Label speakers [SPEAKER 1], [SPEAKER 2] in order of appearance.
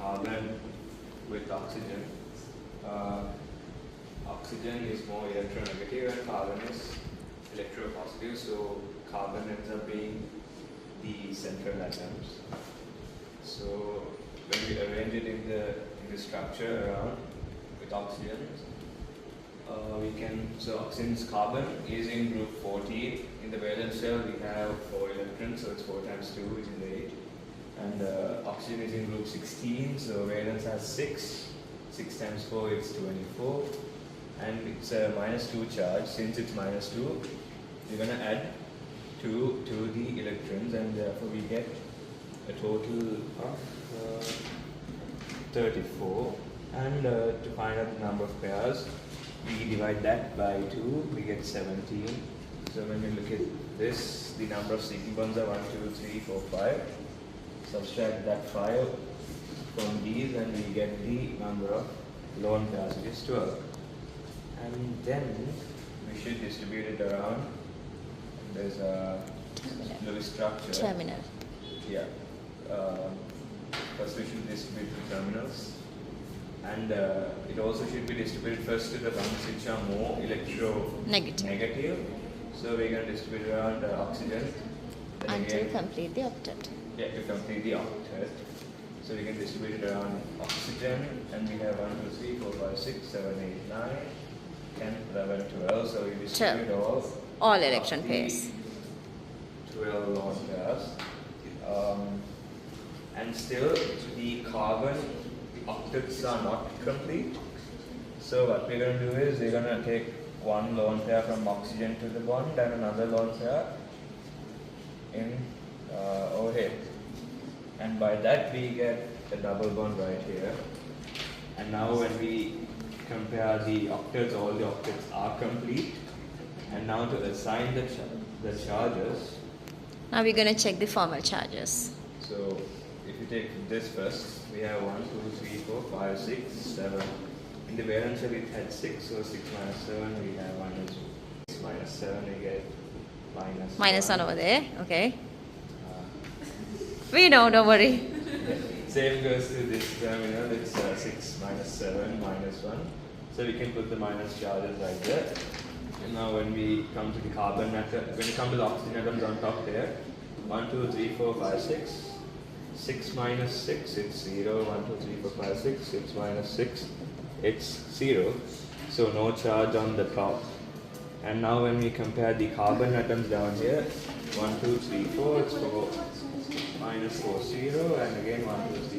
[SPEAKER 1] carbon with oxygen, oxygen is more electronegative and carbon is electropositive, so carbon ends up being the central atoms. So when we arrange it in the structure around with oxygen, so oxygen's carbon is in group 14. In the valence shell we have 4 electrons, so it's 4 times 2, which is 8. And oxygen is in group 16, so valence has 6. 6 times 4 is 24. And it's a -2 charge. Since it's -2, we're going to add 2 to the electrons, and therefore we get a total of 34. And to find out the number of pairs, we divide that by 2, we get 17. So when we look at this, the number of single bonds are 1, 2, 3, 4, 5. Subtract that 5 from these and we get the number of lone pairs, which is 12. And then we should distribute it around. There's a Lewis structure.
[SPEAKER 2] Terminal.
[SPEAKER 1] Yeah. First we should distribute the terminals. And it also should be distributed first to the ones which are more negative. So we're going to distribute around oxygen.
[SPEAKER 2] Until complete the octet.
[SPEAKER 1] Yeah, to complete the octet. So we can distribute it around oxygen, and we have 1, 2, 3, 4, 5, 6, 7, 8, 9, 10, 11, 12. So we distribute
[SPEAKER 2] all electron pairs.
[SPEAKER 1] 12 lone pairs. And still the carbon octets are not complete. So what we're going to do is we're going to take one lone pair from oxygen to the bond and another lone pair in over here. And by that we get a double bond right here. And now when we compare the octets, all the octets are complete. And now to assign the charges.
[SPEAKER 2] Now we're going to check the formal charges.
[SPEAKER 1] So if you take this first, we have 1, 2, 3, 4, 5, 6, 7. In the valence shell it had 6, so 6 minus 7 we have minus 6 minus 7 we get minus
[SPEAKER 2] 1 over there, okay. We know, don't worry.
[SPEAKER 1] Same goes to this terminal, it's 6 minus 7 minus 1. So we can put the minus charges right there. And now when we come to the carbon atom, when we come to the oxygen atoms on top there, 1, 2, 3, 4, 5, 6. 6 minus 6, it's 0. 1, 2, 3, 4, 5, 6. 6 minus 6, it's 0. So no charge on the top. And now when we compare the carbon atoms down here, 1, 2, 3, 4, it's 4 minus 4, 0. And again 1, 2, 3.